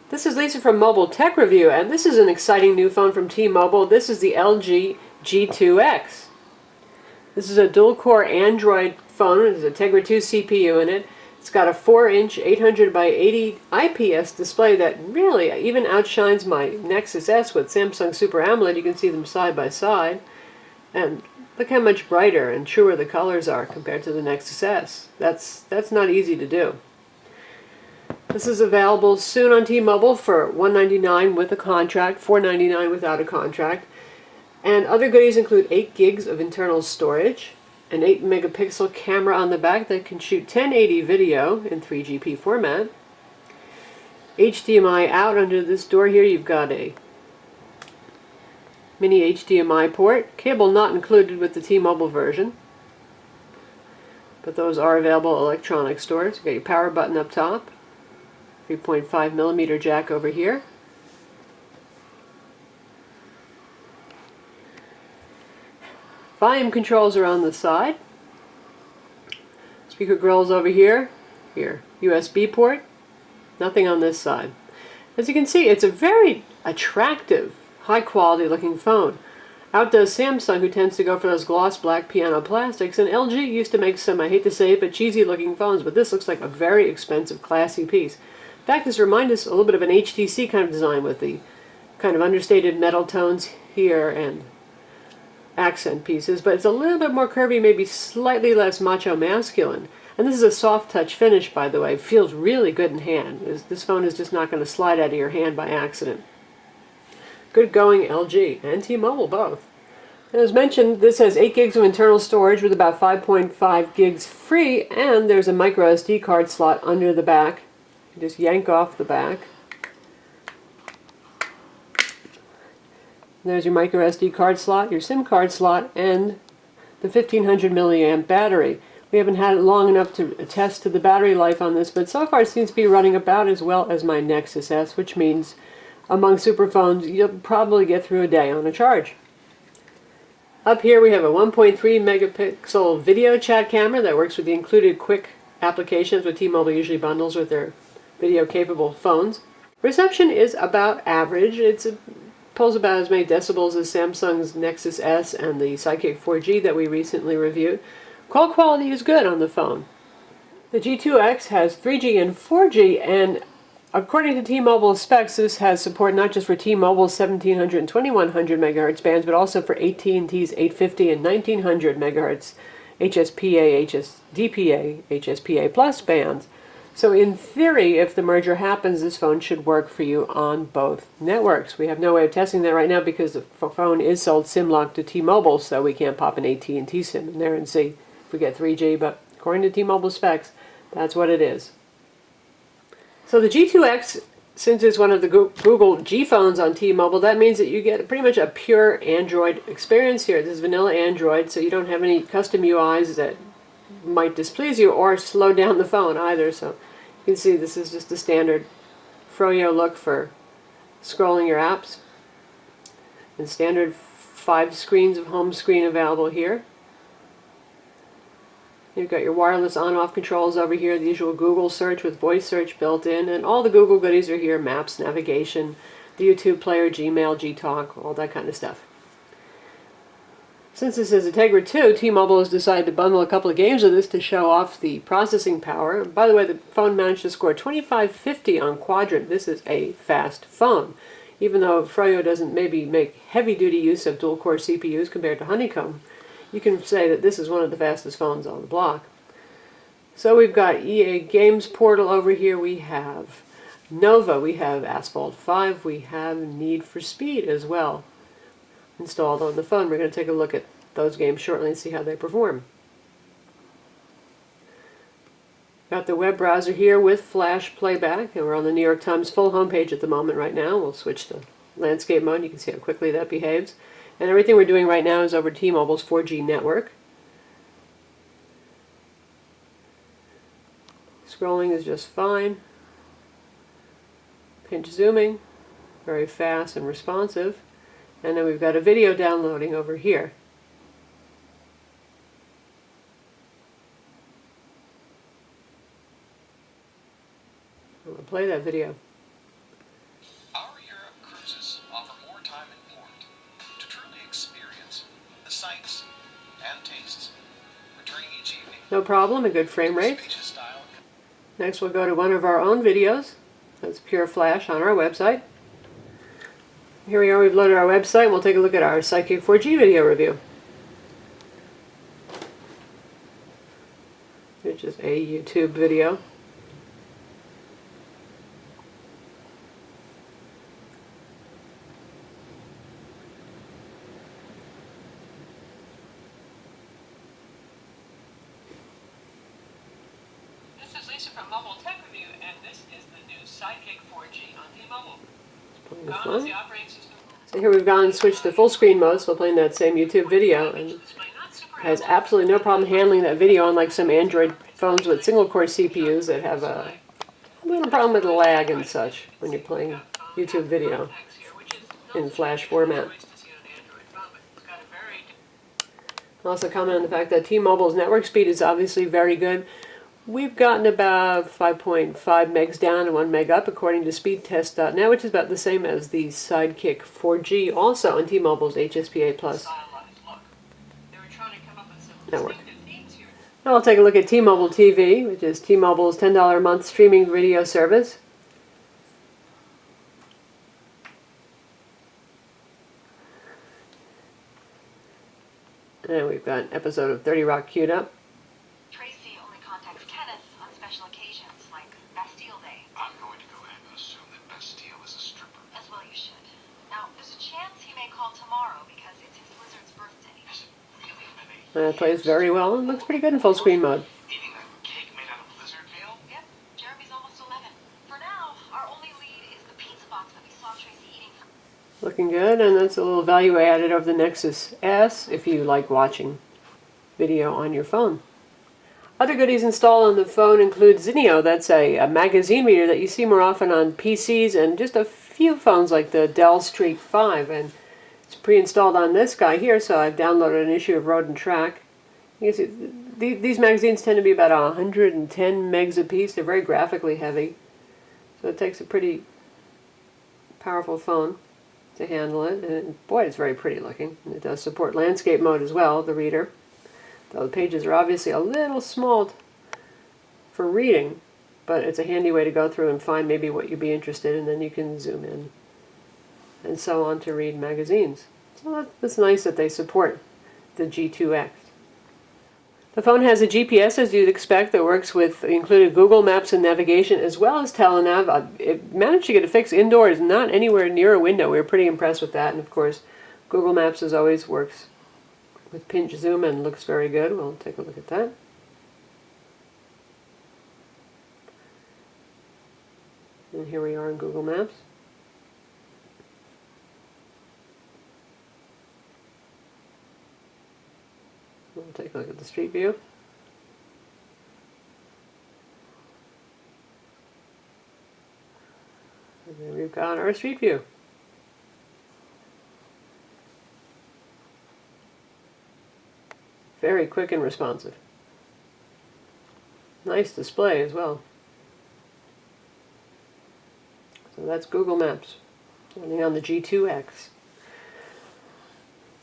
This is Lisa from Mobile Tech Review, and this is an exciting new phone from T-Mobile. This is the LG G2x. This is a dual-core Android phone. There's a Tegra 2 CPU in it. It's got a 4-inch 800 by 80 IPS display that really even outshines my Nexus S with Samsung Super AMOLED. You can see them side by side. And look how much brighter and truer the colors are compared to the Nexus S. That's not easy to do. This is available soon on T-Mobile for $199 with a contract, $499 without a contract. And other goodies include 8 gigs of internal storage, an 8 megapixel camera on the back that can shoot 1080 video in 3GP format. HDMI out under this door here. You've got a mini HDMI port. Cable not included with the T-Mobile version, but those are available at electronic stores. You've got your power button up top. 3.5 millimeter jack over here. Volume controls are on the side. Speaker grills over here. Here, USB port. Nothing on this side. As you can see, it's a very attractive, high quality looking phone. Outdoes Samsung, who tends to go for those gloss black piano plastics, and LG used to make some, I hate to say it, but cheesy looking phones, but this looks like a very expensive, classy piece. In fact, this reminds us a little bit of an HTC kind of design with the kind of understated metal tones here and accent pieces, but it's a little bit more curvy, maybe slightly less macho masculine. And this is a soft touch finish, by the way. It feels really good in hand. This phone is just not going to slide out of your hand by accident. Good going, LG and T-Mobile both. And as mentioned, this has 8 gigs of internal storage with about 5.5 gigs free, and there's a micro SD card slot under the back. You just yank off the back. There's your micro SD card slot, your SIM card slot, and the 1500 milliamp battery. We haven't had it long enough to attest to the battery life on this, but so far it seems to be running about as well as my Nexus S, which means among super phones you'll probably get through a day on a charge. Up here we have a 1.3 megapixel video chat camera that works with the included quick applications what T-Mobile usually bundles with their video-capable phones. Reception is about average. It pulls about as many decibels as Samsung's Nexus S and the Sidekick 4G that we recently reviewed. Call quality is good on the phone. The G2x has 3G and 4G, and according to T-Mobile specs, this has support not just for T-Mobile's 1700 and 2100 megahertz bands, but also for AT&T's 850 and 1900 megahertz HSPA, DPA, HSPA Plus bands. So in theory, if the merger happens, this phone should work for you on both networks. We have no way of testing that right now because the phone is sold SIM-locked to T-Mobile, so we can't pop an AT&T SIM in there and see if we get 3G, but according to T-Mobile specs, that's what it is. So the G2x, since it's one of the Google G phones on T-Mobile, that means that you get pretty much a pure Android experience here. This is vanilla Android, so you don't have any custom UIs that might displease you or slow down the phone either. So you can see this is just a standard Froyo look for scrolling your apps. And standard 5 screens of home screen available here. You've got your wireless on-off controls over here, the usual Google search with voice search built in, and all the Google goodies are here, maps, navigation, the YouTube player, Gmail, G2x, all that kind of stuff. Since this is a Tegra 2, T-Mobile has decided to bundle a couple of games with this to show off the processing power. By the way, the phone managed to score 2550 on Quadrant. This is a fast phone. Even though Froyo doesn't maybe make heavy-duty use of dual-core CPUs compared to Honeycomb, you can say that this is one of the fastest phones on the block. So we've got EA Games Portal over here. We have Nova. We have Asphalt 5. We have Need for Speed as well installed on the phone. We're going to take a look at those games shortly and see how they perform. Got the web browser here with flash playback, and we're on the New York Times full homepage at the moment right now. We'll switch to landscape mode. You can see how quickly that behaves. And everything we're doing right now is over T-Mobile's 4G network. Scrolling is just fine. Pinch zooming, very fast and responsive. And then we've got a video downloading over here. I'm going to play that video. problem, a good frame rate. Next we'll go to one of our own videos. That's pure flash on our website. Here we are, we've loaded our website. We'll take a look at our Sidekick 4G video review, which is a YouTube video. This is Lisa from Mobile Tech Review, and this is the new Sidekick 4G on T-Mobile. So here we've gone and switched to full screen mode, so we're playing that same YouTube video, and it has absolutely no problem handling that video, unlike some Android phones with single core CPUs that have a little problem with the lag and such when you're playing YouTube video in flash format. I'll also comment on the fact that T-Mobile's network speed is obviously very good. We've gotten about 5.5 megs down and 1 meg up according to speedtest.net, which is about the same as the Sidekick 4G, also on T-Mobile's HSPA Plus network. Now we'll take a look at T-Mobile TV, which is T-Mobile's $10 a month streaming video service. And we've got an episode of 30 Rock queued up. It plays very well and looks pretty good in full screen mode. Eating a cake made out of lizard meal? Yep, Jeremy's almost 11. For now, our only lead is the pizza box that we saw Tracy eating. Looking good, and that's a little value added over the Nexus S if you like watching video on your phone. Other goodies installed on the phone include Zinio. That's a magazine reader that you see more often on PCs and just a few phones like the Dell Streak 5. And it's pre-installed on this guy here, so I've downloaded an issue of Road and Track. You can see these magazines tend to be about 110 megs a piece. They're very graphically heavy, so it takes a pretty powerful phone to handle it. And boy, it's very pretty looking. And it does support landscape mode as well, the reader. Though the pages are obviously a little small for reading, but it's a handy way to go through and find maybe what you'd be interested in, and then you can zoom in and so on to read magazines. So that's nice that they support the G2x. The phone has a GPS, as you'd expect, that works with included Google Maps and navigation, as well as telenav. It managed to get a fix indoors, not anywhere near a window. We were pretty impressed with that. And of course, Google Maps, as always, works with pinch zoom and looks very good. We'll take a look at that. And here we are in Google Maps. We'll take a look at the street view. And then we've got our street view. Very quick and responsive. Nice display as well. So that's Google Maps, running on the G2x.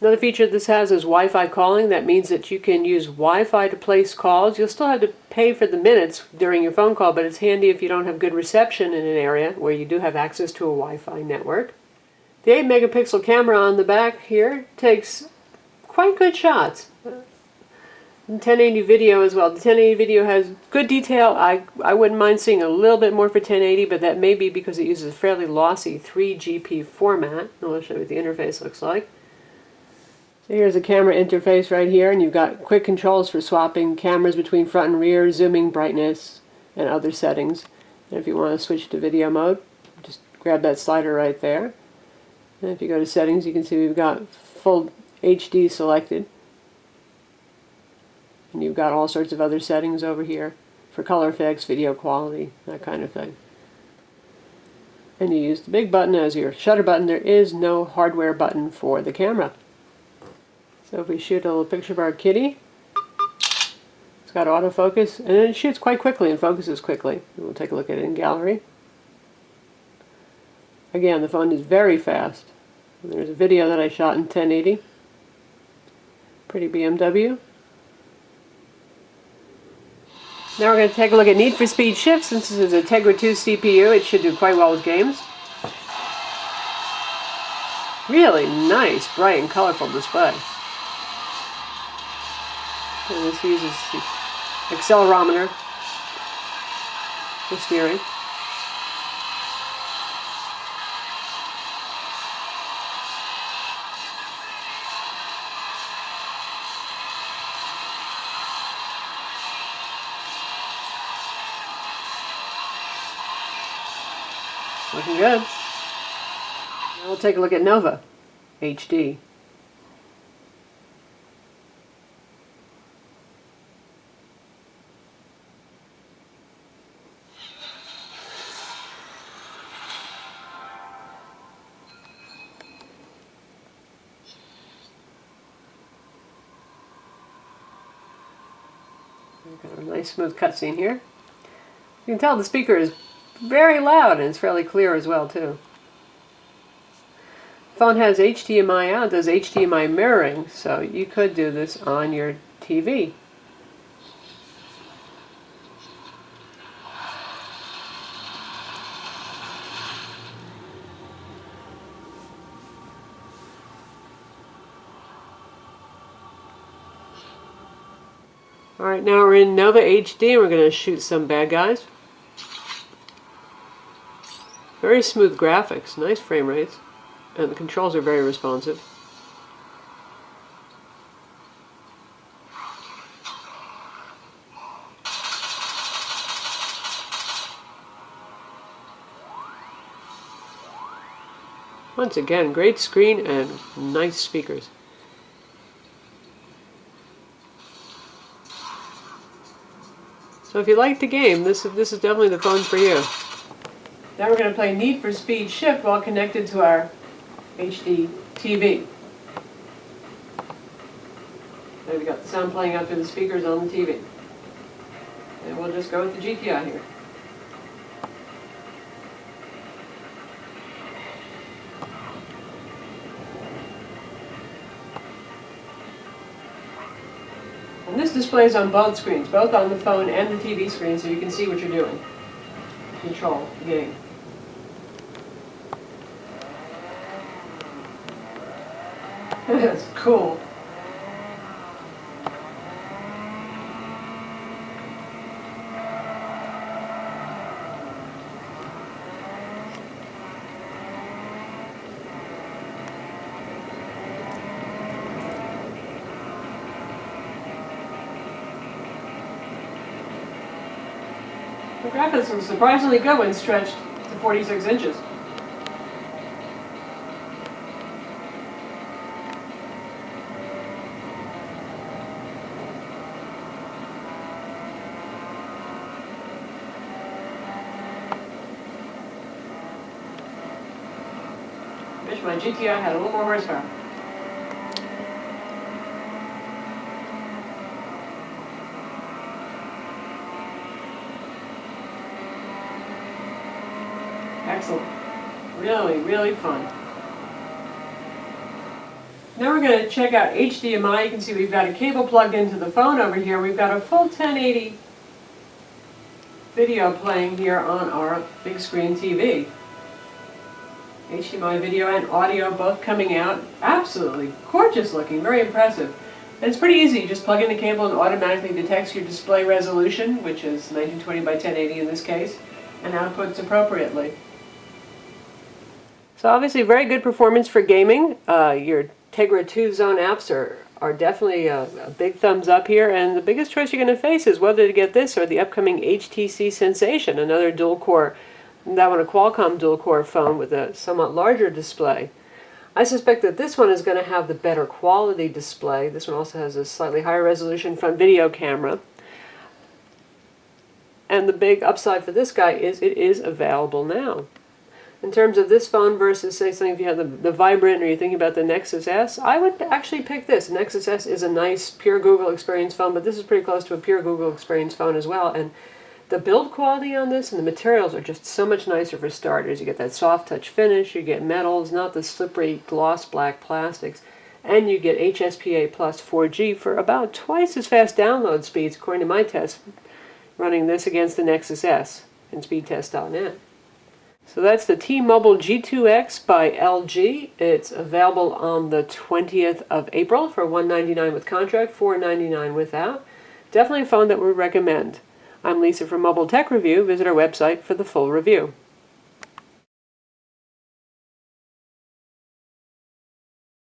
Another feature this has is Wi-Fi calling. That means that you can use Wi-Fi to place calls. You'll still have to pay for the minutes during your phone call, but it's handy if you don't have good reception in an area where you do have access to a Wi-Fi network. The 8 megapixel camera on the back here takes quite good shots. 1080 video as well. The 1080 video has good detail. I wouldn't mind seeing a little bit more for 1080, but that may be because it uses a fairly lossy 3GP format. I'll show you what the interface looks like. So here's a camera interface right here, and you've got quick controls for swapping cameras between front and rear, zooming, brightness, and other settings. And if you want to switch to video mode, just grab that slider right there. And if you go to settings, you can see we've got full HD selected. And you've got all sorts of other settings over here for color effects, video quality, that kind of thing. And you use the big button as your shutter button. There is no hardware button for the camera. So if we shoot a little picture of our kitty, it's got autofocus, and it shoots quite quickly and focuses quickly. And we'll take a look at it in gallery. Again, the phone is very fast. And there's a video that I shot in 1080. Pretty BMW. Now we're going to take a look at Need for Speed Shift. Since this is a Tegra 2 CPU, it should do quite well with games. Really nice, bright and colorful display. And this uses the accelerometer for steering. Looking good. Now we'll take a look at Nova HD. We've got a nice smooth cutscene here. You can tell the speaker is very loud and it's fairly clear as well too. The phone has HDMI out, does HDMI mirroring, so you could do this on your TV. Alright, now we're in Nova HD and we're going to shoot some bad guys. Very smooth graphics, nice frame rates, and the controls are very responsive. Once again, great screen and nice speakers. So if you like the game, this is definitely the phone for you. Now we're going to play Need for Speed Shift while connected to our HD TV. There we got the sound playing out through the speakers on the TV. And we'll just go with the GTI here. And this displays on both screens, both on the phone and the TV screen, so you can see what you're doing. Control the game. That's cool. The graphics are surprisingly good when stretched to 46 inches. Wish my GTI had a little more horsepower. Excellent. Really, really fun. Now we're going to check out HDMI. You can see we've got a cable plugged into the phone over here. We've got a full 1080 video playing here on our big screen TV. HDMI video and audio both coming out. Absolutely gorgeous looking, very impressive. And it's pretty easy. You just plug in the cable and automatically detects your display resolution, which is 1920 by 1080 in this case, and outputs appropriately. So obviously very good performance for gaming. Your Tegra 2 Zone apps are definitely a big thumbs up here, and the biggest choice you're going to face is whether to get this or the upcoming HTC Sensation, another dual-core, that one a Qualcomm dual-core phone with a somewhat larger display. I suspect that this one is going to have the better quality display. This one also has a slightly higher resolution front video camera. And the big upside for this guy is it is available now. In terms of this phone versus, say, something if you have the Vibrant or you're thinking about the Nexus S, I would actually pick this. The Nexus S is a nice pure Google Experience phone, but this is pretty close to a pure Google Experience phone as well. And the build quality on this and the materials are just so much nicer for starters. You get that soft touch finish, you get metals, not the slippery gloss black plastics, and you get HSPA plus 4G for about twice as fast download speeds according to my test. running this against the Nexus S in speedtest.net. So that's the T-Mobile G2x by LG. It's available on the 20th of April for $199 with contract, $499 without. Definitely a phone that we recommend. I'm Lisa from Mobile Tech Review. Visit our website for the full review.